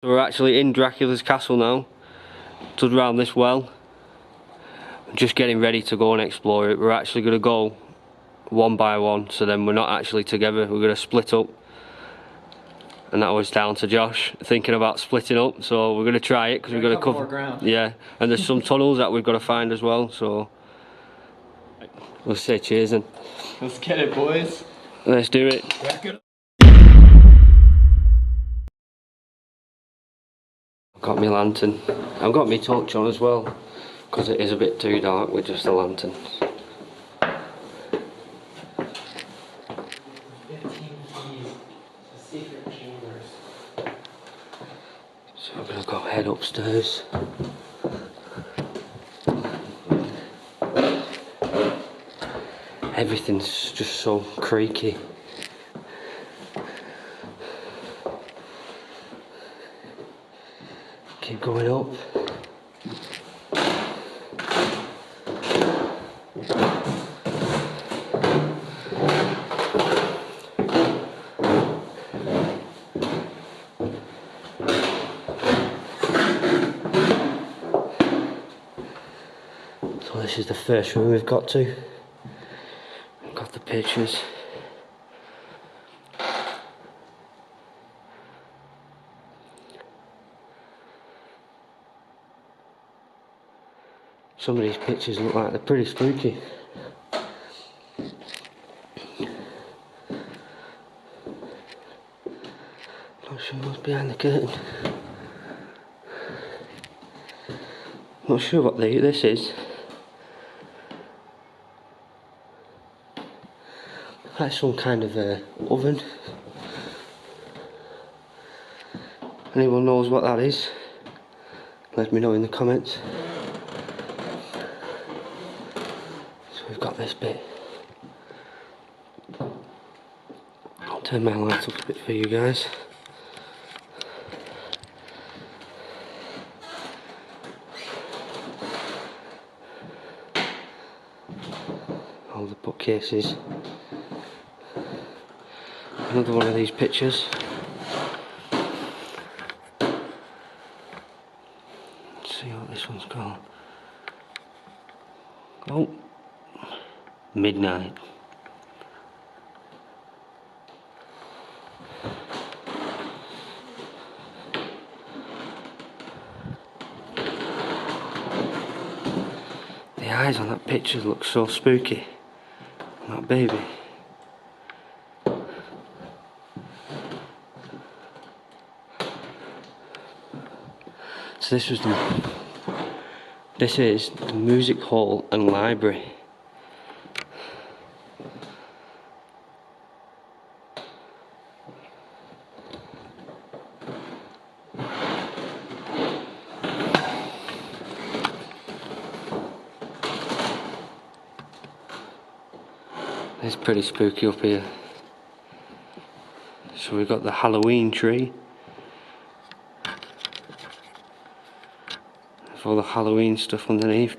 So we're actually in Dracula's castle now, stood around this well, just getting ready to go and explore it. We're actually going to go one by one, so then we're not actually together, we're going to split up. And that was down to Josh thinking about splitting up, so we're going to try it because we're going to cover more ground. Yeah, and there's some tunnels that we've got to find as well, so let's say cheers and let's get it, boys. Let's do it. I've got my lantern. I've got my torch on as well because it is a bit too dark with just the lantern. So I'm going to go head upstairs. Everything's just so creaky. Keep going up. So this is the first room we've got to. We've got the pictures. Some of these pictures look like they're pretty spooky. Not sure what's behind the curtain. Not sure what this is. Like some kind of oven. Anyone knows what that is? Let me know in the comments. So we've got this bit. I'll turn my light up a bit for you guys. All the bookcases. Another one of these pictures. Let's see what this one's called. Oh, midnight. The eyes on that picture look so spooky. That baby. So this is the music hall and library. It's pretty spooky up here. So we've got the Halloween tree. With all the Halloween stuff underneath,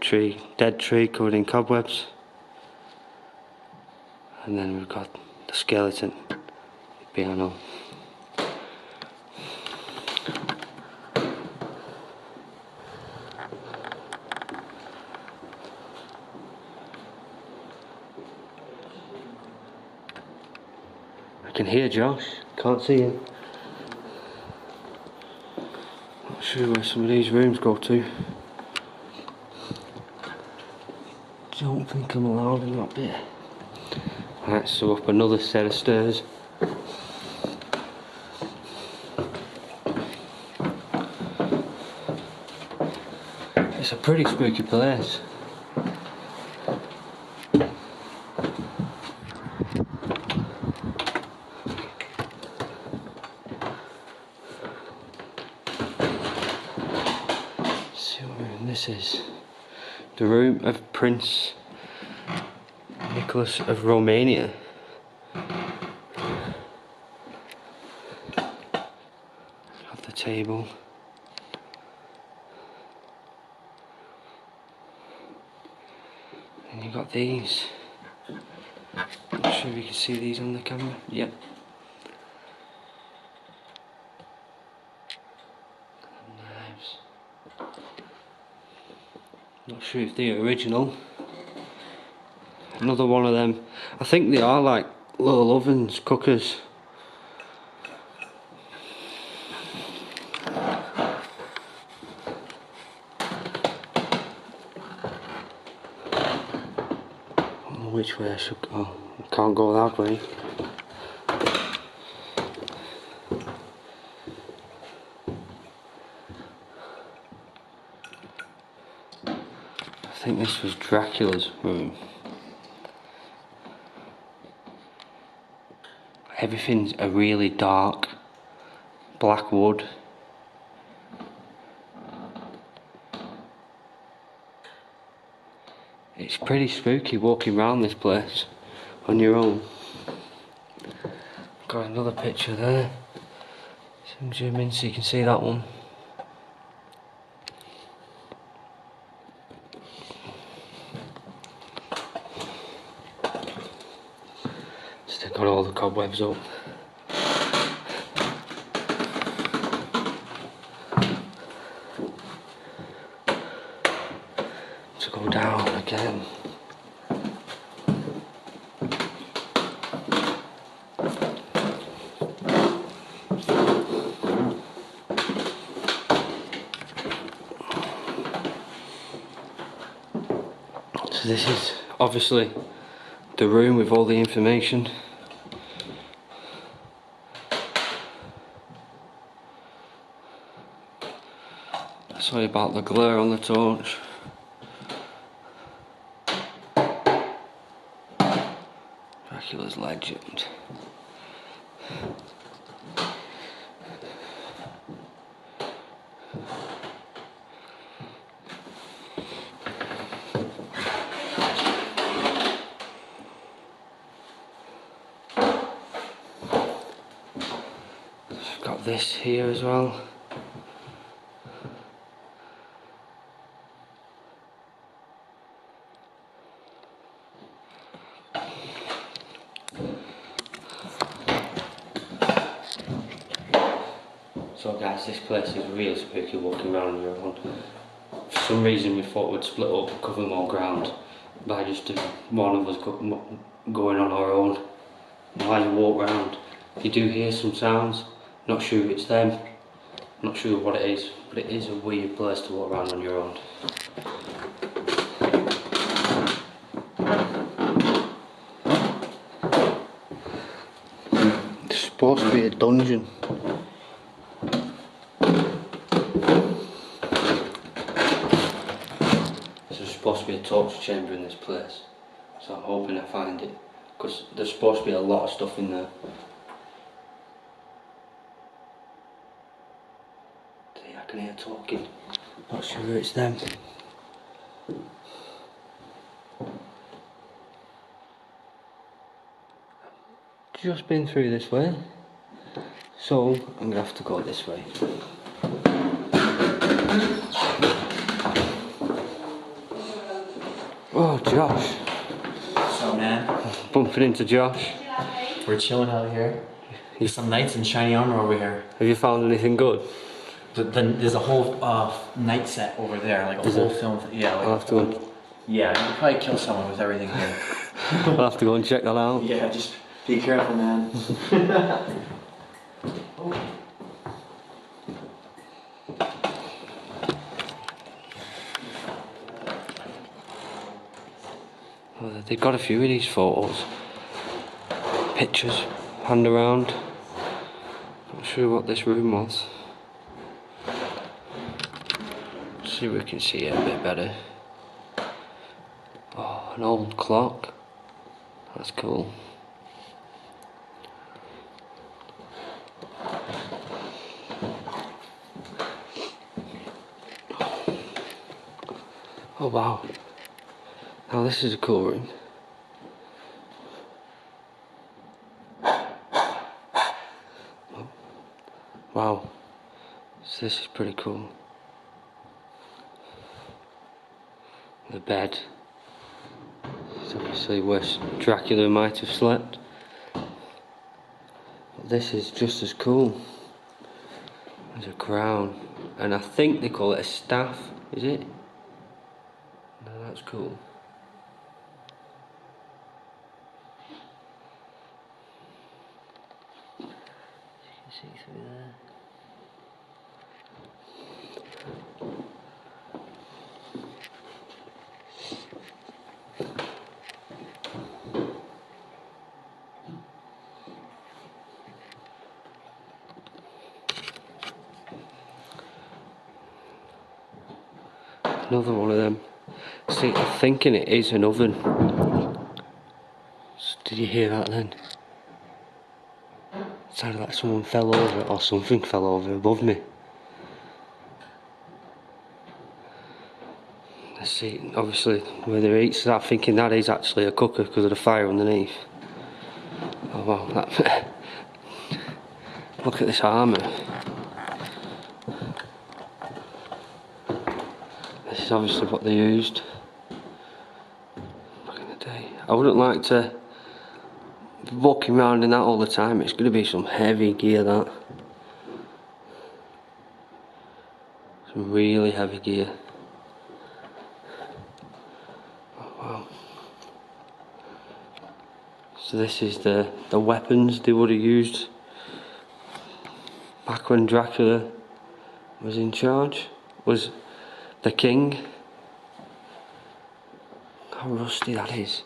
dead tree covered in cobwebs. And then we've got the skeleton, the piano. I can hear Josh, can't see him. Not sure where some of these rooms go to. Don't think I'm allowed in that bit. Right, so up another set of stairs. It's a pretty spooky place. This is the room of Prince Nicholas of Romania. Got the table. And you got these. Not sure if you can see these on the camera. Yep. Not sure if they're original. Another one of them. I think they are like little ovens, cookers. I don't know which way I should go. I can't go that way. I think this was Dracula's room. Everything's a really dark black wood. It's pretty spooky walking around this place on your own. Got another picture there. Zoom in so you can see that one. Still got all the cobwebs up. To go down again. So this is obviously the room with all the information. Sorry about the glare on the torch. Dracula's legend. I've got this here as well. So guys, this place is really spooky walking around on your own. For some reason we thought we'd split up and cover more ground by just one of us going on our own. And while you walk around, you do hear some sounds. Not sure it's them, not sure what it is, but it is a weird place to walk around on your own. It's supposed to be a dungeon. There's supposed to be a torture chamber in this place, so I'm hoping I find it, because there's supposed to be a lot of stuff in there. See, I can hear talking. Not sure it's them. Just been through this way, so I'm gonna have to go this way. Oh, Josh. What's up, man? Bumping into Josh. We're chilling out here. There's some knights in shiny armor over here. Have you found anything good? There's a whole knight set over there, like a whole film. Yeah, like I'll have to go. Yeah, you could probably kill someone with everything here. I'll have to go and check that out. Yeah, just be careful, man. Oh. Well, they've got a few of these photos. Pictures hand around. Not sure what this room was. See if we can see it a bit better. Oh, an old clock. That's cool. Oh wow. Now this is a cool room. Oh. Wow. So this is pretty cool. The bed. It's obviously where Dracula might have slept. But this is just as cool. There's a crown and I think they call it a staff, is it? No, that's cool. You can see through there. Another one of them. See, I'm thinking it is an oven. Did you hear that then? It sounded like someone fell over or something fell over above me. Let's see, obviously where there eats, I'm thinking that is actually a cooker because of the fire underneath. Oh wow, that look at this armour. This is obviously what they used back in the day. I wouldn't like to be walking around in that all the time. It's going to be some heavy gear, that. Some really heavy gear. Oh wow. So this is the weapons they would have used back when Dracula was in charge, was the king. How rusty that is.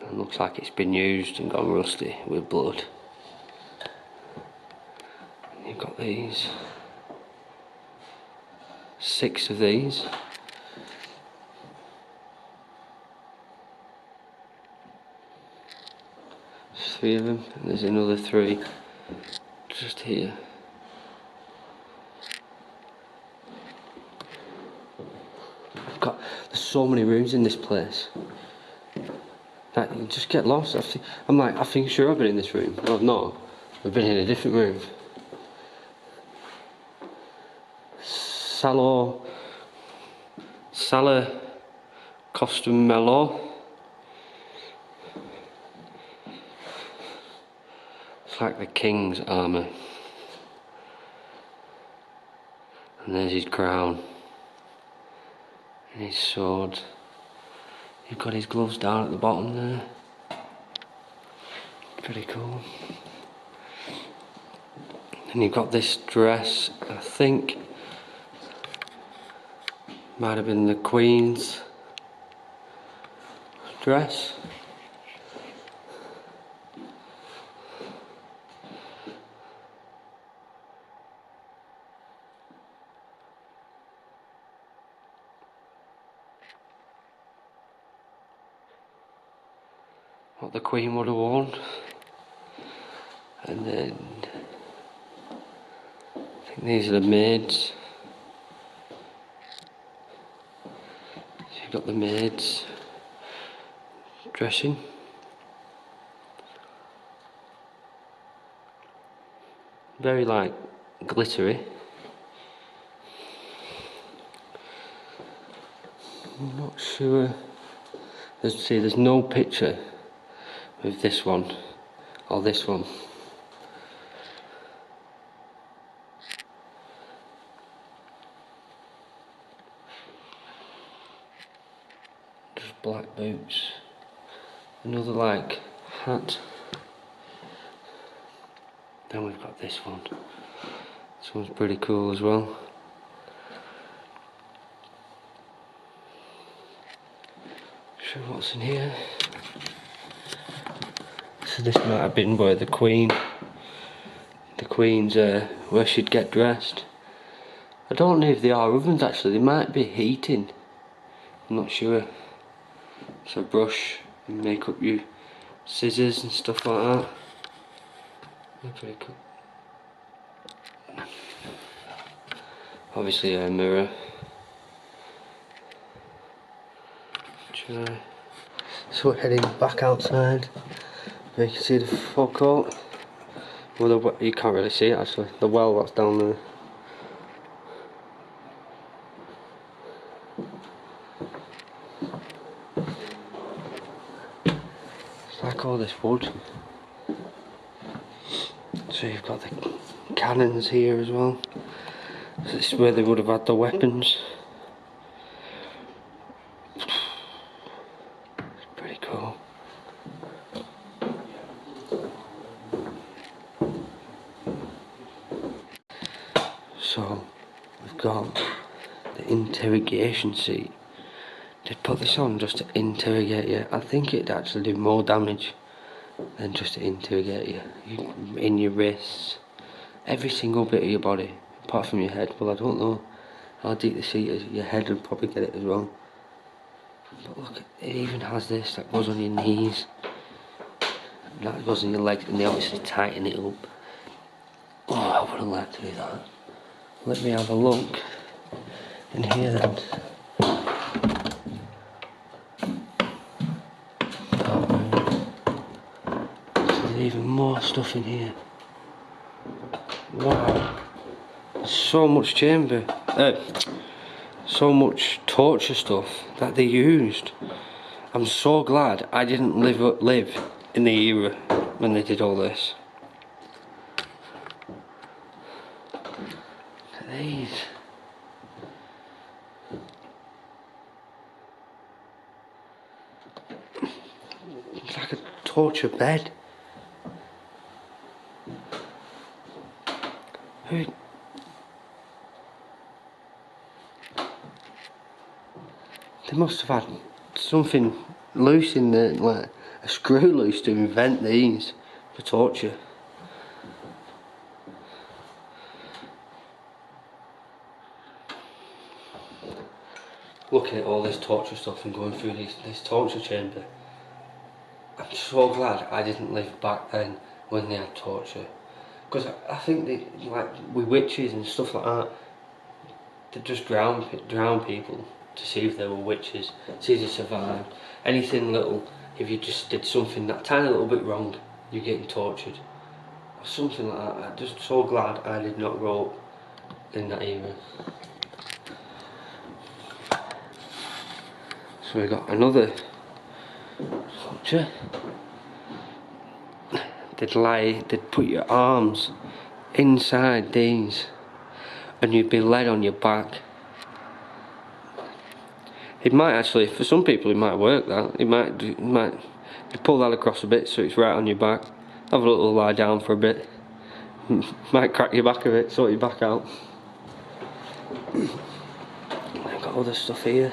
It looks like it's been used and gone rusty with blood. And you've got these. 6 of these. There's 3 of them, and there's another 3 just here. There's so many rooms in this place that you just get lost. I think sure I've been in this room. Well, no, I've been in a different room. Sala Costumello. It's like the king's armour. And there's his crown. And his sword. You've got his gloves down at the bottom there. Pretty cool. And you've got this dress, I think might have been the Queen's dress. What the Queen would have worn. And then I think these are the maids. So you've got the maids dressing. Very like glittery. I'm not sure. There's no picture with this one or this one. Just black boots. Another like hat. Then we've got this one. This one's pretty cool as well. Sure what's in here. So this might have been where the Queen's where she'd get dressed. I don't know if they are ovens actually, they might be heating. I'm not sure. So brush and make up your scissors and stuff like that. They're pretty cool. Obviously a mirror. Try. So we're heading back outside. You can see the forecourt. Well, you can't really see it actually. The well that's down there. It's like all the this wood. So you've got the cannons here as well. So this is where they would have had the weapons. It's pretty cool. So we've got the interrogation seat. They'd put this on just to interrogate you. I think it'd actually do more damage than just to interrogate you. In your wrists, every single bit of your body, apart from your head. Well, I don't know how deep the seat is. Your head would probably get it as well. But look, it even has this that goes on your knees, that goes on your legs, and they obviously tighten it up. Oh, I wouldn't like to do that. Let me have a look in here then. There's even more stuff in here. Wow. So much chamber. So much torture stuff that they used. I'm so glad I didn't live in the era when they did all this. Look at these. It's like a torture bed. Who? They must have had something loose in there, like a screw loose, to invent these for torture. Looking at all this torture stuff and going through this torture chamber, I'm so glad I didn't live back then when they had torture. Because I think they, like with witches and stuff like that, they just drown people to see if they were witches, see if they survived. Anything little, if you just did something that tiny little bit wrong, you're getting tortured. Or something like that. I'm just so glad I did not grow up in that era. So we got another torture. They'd put your arms inside these and you'd be led on your back. It might actually, for some people it might work that. You pull that across a bit so it's right on your back. Have a little lie down for a bit. Might crack your back a bit, sort your back out. I've got other stuff here.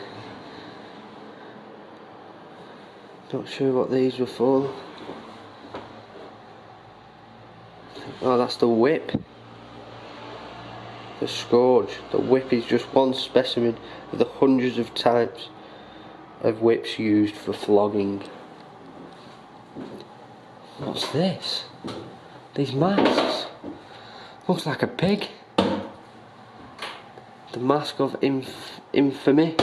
Not sure what these were for. Oh, that's the whip. The scourge. The whip is just one specimen of the hundreds of types of whips used for flogging. What's this? These masks. Looks like a pig. The mask of infamy.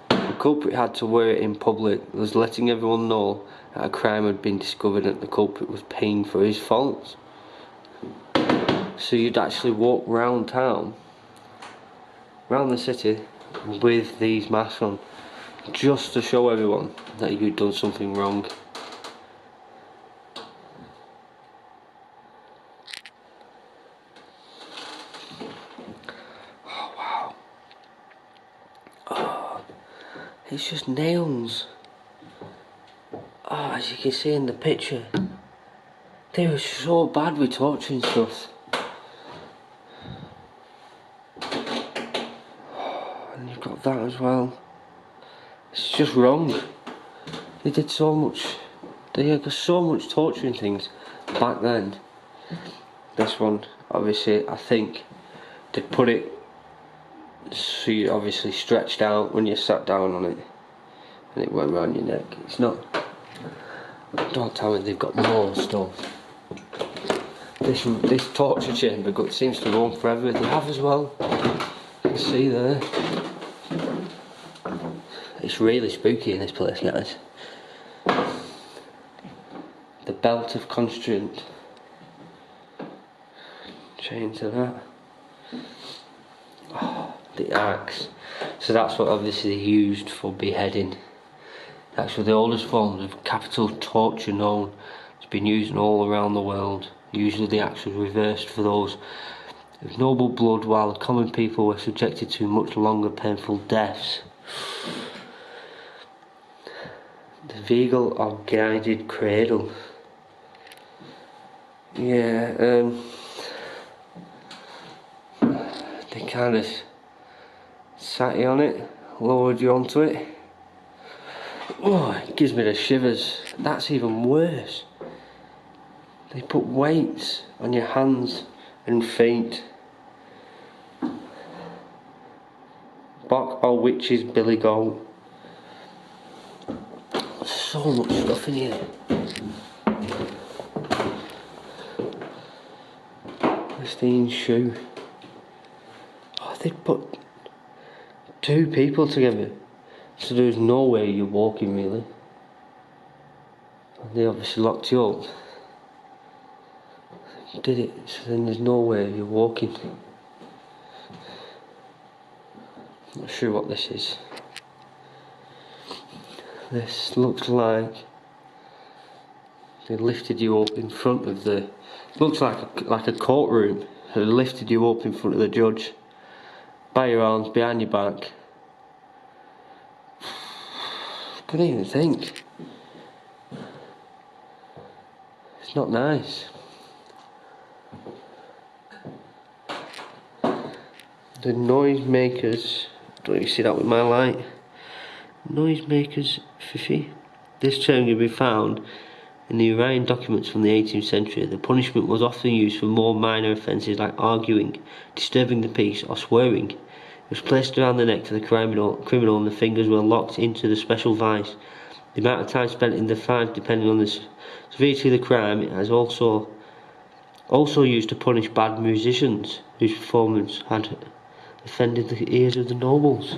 The culprit had to wear it in public, thus letting everyone know that a crime had been discovered and the culprit was paying for his faults. So you'd actually walk round town, round the city, with these masks on, just to show everyone that you'd done something wrong. Oh wow. Oh, it's just nails. Oh, as you can see in the picture, they were so bad with torturing stuff. And you've got that as well. It's just wrong. They did so much. They had so much torturing things back then. This one, obviously, I think they put it so you obviously stretched out when you sat down on it, and it went around your neck. It's not. Don't tell me they've got more stuff. This torture chamber seems to go on forever. They have as well. You can see there. It's really spooky in this place, guys. The belt of constraint. Chain to that. Oh, the axe. So that's what obviously they used for beheading. Actually, the oldest forms of capital torture known has been used all around the world. Usually the axe was reversed for those of noble blood, while the common people were subjected to much longer painful deaths. The vehicle or guided cradle. Yeah, they kind of sat you on it, lowered you onto it. Oh, it gives me the shivers. That's even worse. They put weights on your hands and feet. Bok or witch's billy goat. So much stuff in here. Christine's shoe. Oh, they'd put 2 people together, so there's no way you're walking really. They obviously locked you up. Did it, so then there's no way you're walking. Not sure what this is. This looks like they lifted you up in front of the. Looks like a courtroom. They lifted you up in front of the judge, by your arms behind your back. Couldn't even think. It's not nice. The noisemakers. Don't you see that with my light? Noisemakers fifi. This term can be found in the Orion documents from the 18th century. The punishment was often used for more minor offences like arguing, disturbing the peace, or swearing. It was placed around the neck of the criminal and the fingers were locked into the special vice. The amount of time spent in the fight depending on the severity of the crime. It has also used to punish bad musicians whose performance had offended the ears of the nobles.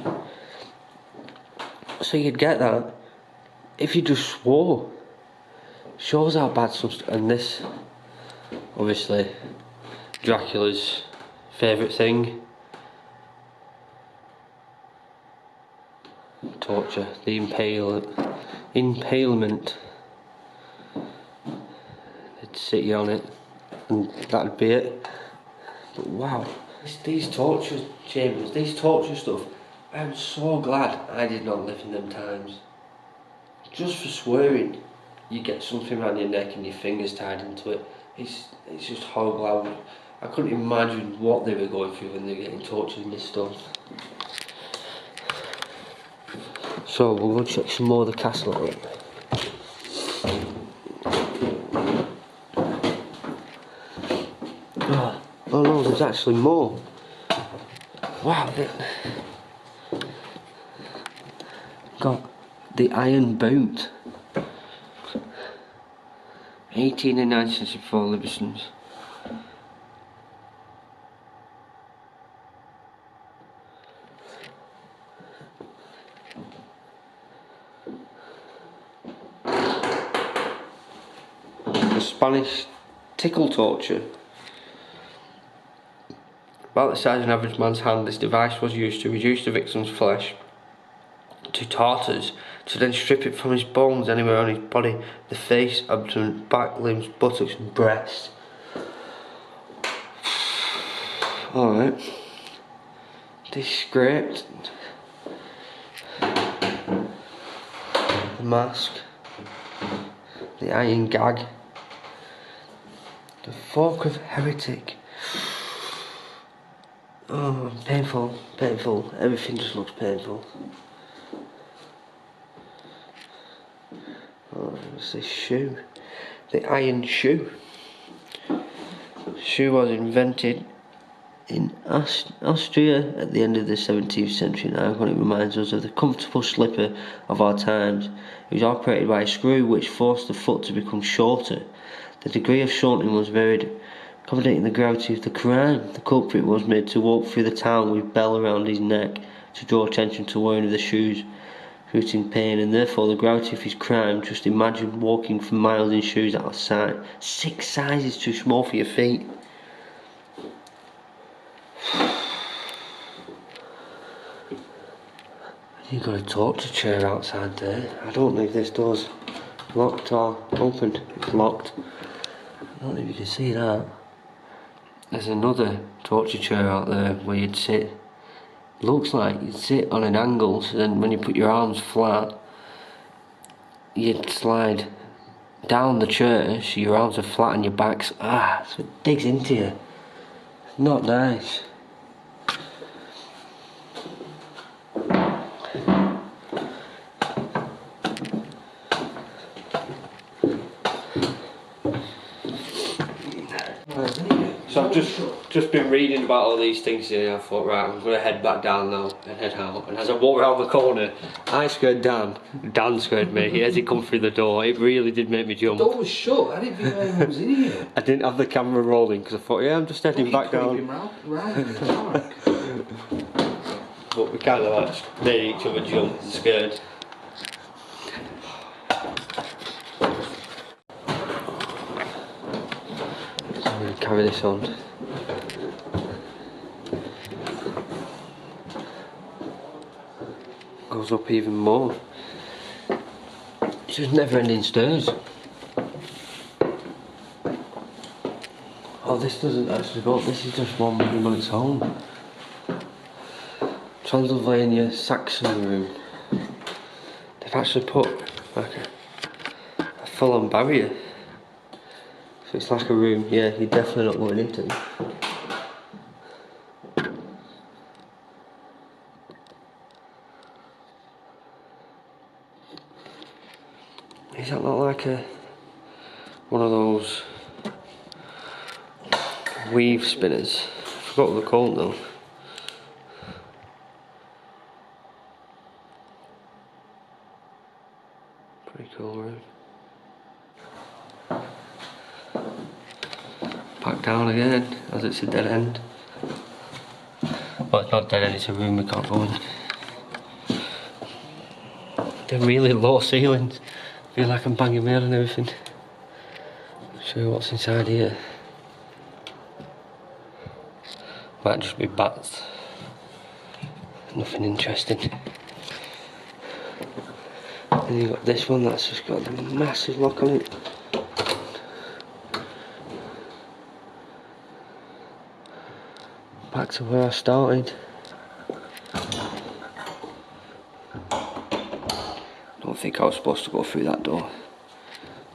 So you'd get that if you just swore. Shows how bad some stuff. And this, obviously, Dracula's favourite thing. Torture, the impalement. They'd sit you on it, and that'd be it. But wow, these torture chambers, these torture stuff, I'm so glad I did not live in them times. Just for swearing, you get something around your neck and your fingers tied into it. It's just horrible. I couldn't imagine what they were going through when they were getting tortured in this stuff. So we'll go check some more of the castle out. Oh no, there's actually more. Wow, got the iron boot. 18 and 19th century for Livingston's. The Spanish tickle torture. About the size of an average man's hand, this device was used to reduce the victim's flesh to tatters, to then strip it from his bones anywhere on his body, the face, abdomen, back, limbs, buttocks and breast. Alright. They scraped the mask, the iron gag, the fork of heretic. Oh, painful, painful. Everything just looks painful. Oh, what's this shoe? The iron shoe. Shoe was invented in Austria at the end of the 17th century. Now, it reminds us of the comfortable slipper of our times. It was operated by a screw which forced the foot to become shorter. The degree of shortening was varied, accommodating the gravity of the crime. The culprit was made to walk through the town with a bell around his neck to draw attention to wearing of the shoes, creating pain, and therefore the gravity of his crime. Just imagine walking for miles in shoes out of sight. 6 sizes too small for your feet. You've got a torture chair outside there. I don't know if this door's locked or open. It's locked. I don't know if you can see that. There's another torture chair out there where you'd sit. Looks like you'd sit on an angle, so then when you put your arms flat, you'd slide down the chair so your arms are flat and your back's so it digs into you. Not nice. So I've just been reading about all these things here. I thought, right, I'm going to head back down now and head out. And as I walk around the corner, I scared Dan. Dan scared me. As he come through the door, it really did make me jump. The door was shut. I didn't think anyone was in here. I didn't have the camera rolling because I thought, yeah, I'm just heading back down. Right in the dark. But we kind of like made each other jump and scared. I'm going to carry this on. Goes up even more. It's just never ending stairs. Oh, this doesn't actually go up, this is just one room on its own. Transylvania Saxon room. They've actually put like a full-on barrier. So it's like a room, yeah, you're definitely not going into it. Does that look like one of those weave spinners? I forgot what they're called though. Pretty cool room. Back down again, as it's a dead end. Well, it's not dead end, it's a room we can't go in. They're really low ceilings. I feel like I'm banging my head and everything. I'll show you what's inside here. Might just be bats. Nothing interesting. And you've got this one that's just got a massive lock on it. Back to where I started. I don't think I was supposed to go through that door.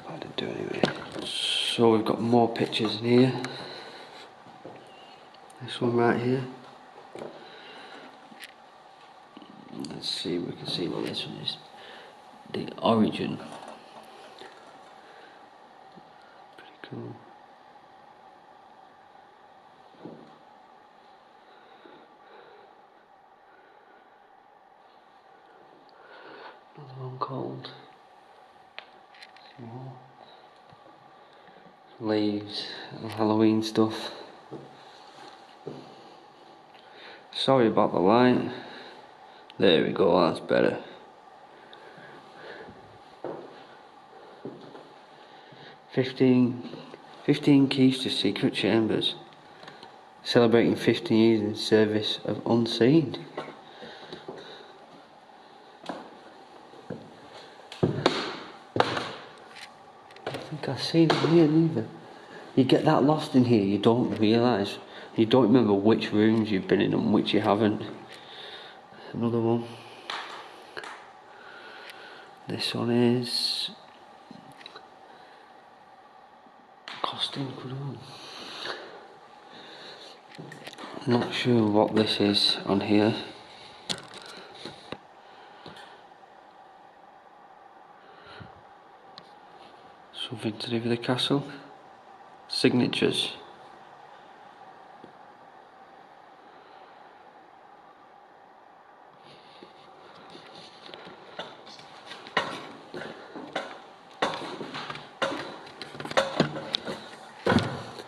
But I did do anyway. So we've got more pictures in here. This one right here. Let's see if we can see what this one is. The origin. Pretty cool. Another one called leaves and Halloween stuff. Sorry about the light. There we go, that's better. Fifteen keys to secret chambers. Celebrating 15 years in service of Unseen. I've seen it here neither. You get that lost in here, you don't realise. You don't remember which rooms you've been in and which you haven't. Another one. This one is Costin Crumbling. I'm not sure what this is on here. Something to do with the castle. Signatures.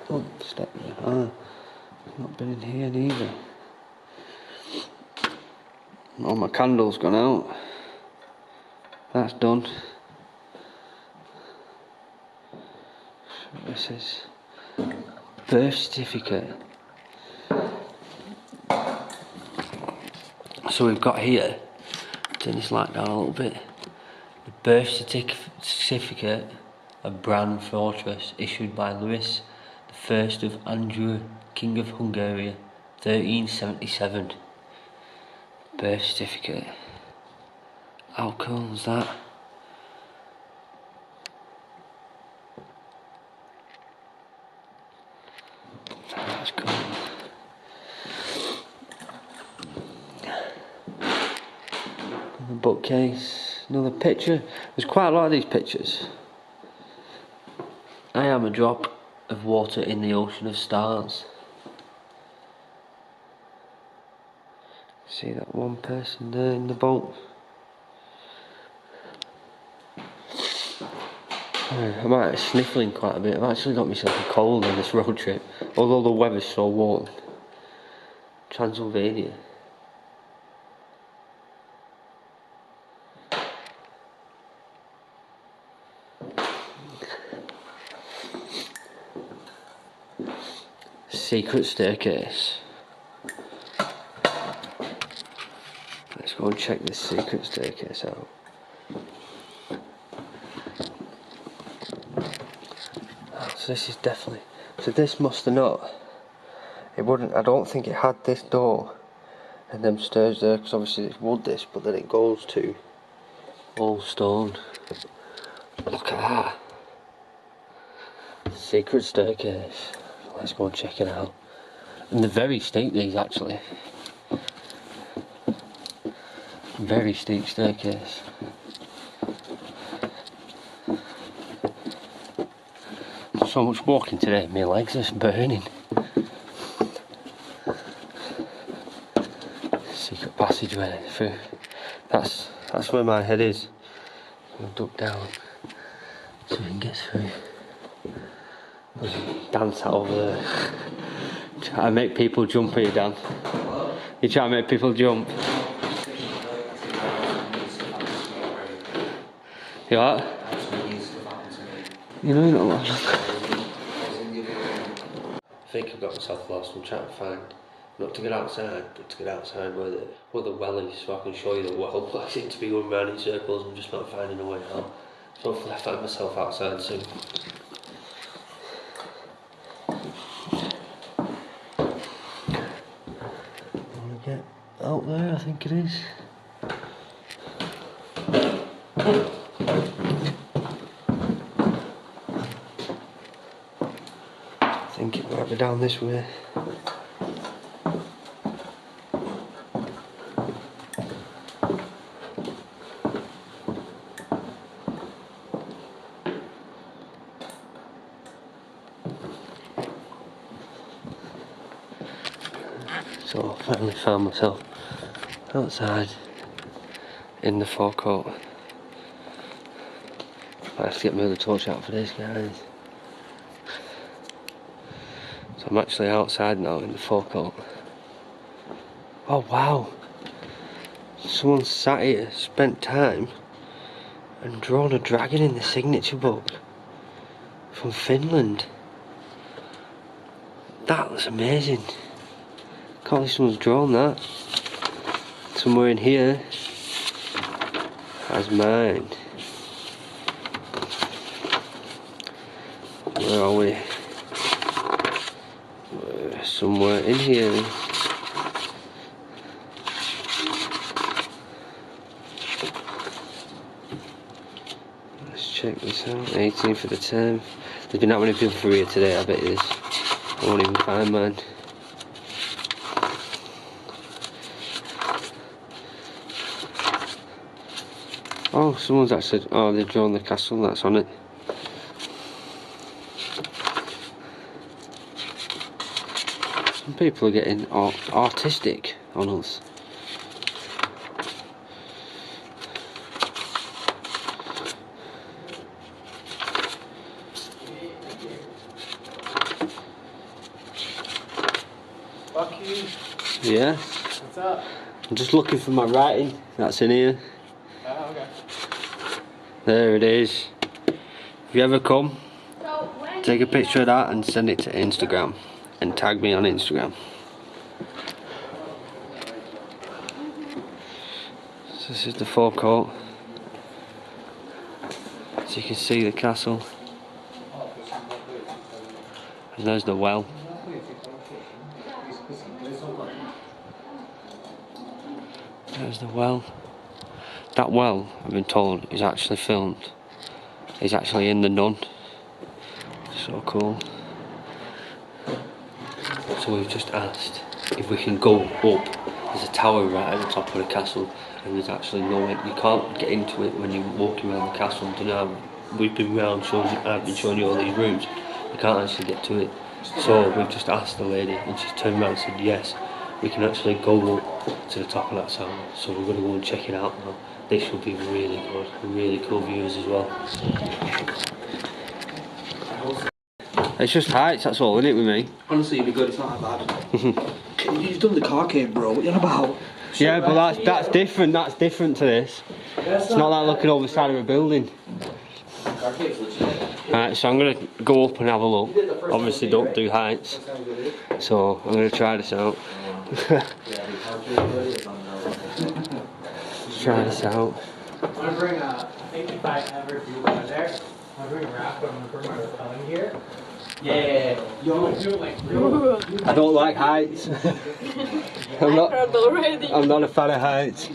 Don't step there. Not been in here neither. All my candles gone out. That's done. This is birth certificate. So we've got here Turn this light down a little bit. The birth certificate of Bran Fortress, issued by Louis I of Andrew, King of Hungary, 1377. Birth certificate. How cool is that? That's cool. Another bookcase, another picture. There's quite a lot of these pictures. I am a drop of water in the ocean of stars. See that one person there in the boat? I'm actually sniffling quite a bit. I've actually got myself a cold on this road trip, although the weather's so warm. Transylvania. Secret staircase. Let's go and check this secret staircase out. So this is definitely, so this must have not, it wouldn't, I don't think it had this door and them stairs there, because obviously it's wood this, but then it goes to all stone. Look at that. Secret staircase. Let's go and check it out. And they're very steep, these, actually. Very steep staircase. So much walking today, my legs are burning. Secret passageway through. That's where my head is. I'll duck down so we can get through. Dance out over there. Try to make people jump here, Dan. You try to make people jump. You what? You know you're not lost. I think I've got myself lost. I'm trying to find, not to get outside, but to get outside where the well is, so I can show you the well. I seem to be going round in circles. I'm just not finding a way out. So hopefully I find myself outside soon. Get out there, I think it is. I think it might be down this way. So I finally found myself outside in the forecourt. I have to get my other torch out for this, guys. So I'm actually outside now in the forecourt. Oh wow! Someone sat here, spent time, and drawn a dragon in the signature book from Finland. That was amazing. Can't believe someone's drawn that. Somewhere in here has mine. Where are we? Somewhere in here. Let's check this out. 18th of the 10th. There's been that many people through here today, I bet it is. I won't even find mine. Oh, someone's actually, oh, they've drawn the castle that's on it. Some people are getting artistic on us. Fuck you. Yeah. What's up? I'm just looking for my writing. That's in here. Oh, okay. There it is. If you ever come, take a picture of that and send it to Instagram. And tag me on Instagram. This is the forecourt. So you can see the castle. And there's the well. There's the well. That well, I've been told, is actually filmed. Is actually in the Nun. So cool. So we've just asked if we can go up. There's a tower right at the top of the castle, and there's actually no way, you can't get into it when you're walking around the castle. You know, we've been round showing you, I've been showing you all these rooms. You can't actually get to it. So we've just asked the lady, and she's turned around and said yes, we can actually go up to the top of that tower. So we're going to go and check it out now. This will be really good, really cool views as well. It's just heights, that's all, isn't it, with me? Honestly, it'd be good, it's not that bad. You've done the car cave, bro, what are you on about? Yeah, but that's different to this. It's not like looking over the side of a building. Alright, so I'm going to go up and have a look. Obviously don't do heights. So I'm going to try this out. Let's try this out. I'm gonna bring a, I think if I ever do go there, I'm gonna bring a raft, but I'm gonna bring my repelling gear. Yeah. I don't like heights. I'm not a fan of heights.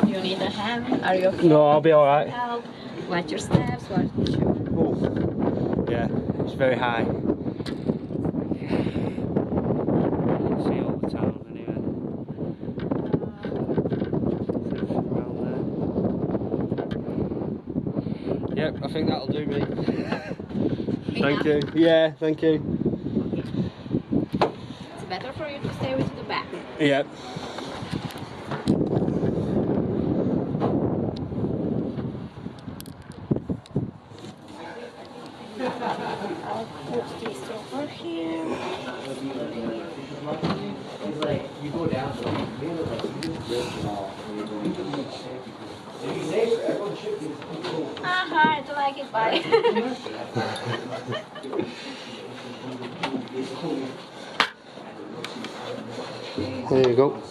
You need a hand? Are you okay? No, I'll be alright. Help. Watch your steps. Watch your... Oh. Yeah, it's very high. You can see all the town anyway. Yep, I think that'll do me. Thank you. Yeah, thank you. It's better for you to stay with the back. Yep. I'll put this over here. It's like you go down to I don't like it, bye. There you go.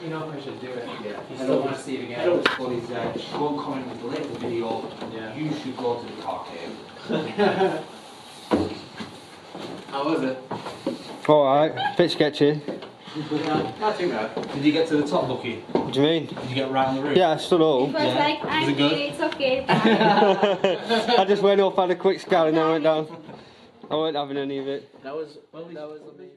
You know if I should do it. Yeah. You still want to see it again. I know what's funny is that go and comment with the link the video, Yeah. you should go to the car cave. How was it? Alright, bit sketchy. Not too bad. Did you get to the top, Bucky? What do you mean? Did you get right on the roof? Yeah, I stood It up. was like, I'm it good? here, it's okay, bye. I just went up, had a quick scan and then went down. I wasn't having any of it. That was amazing.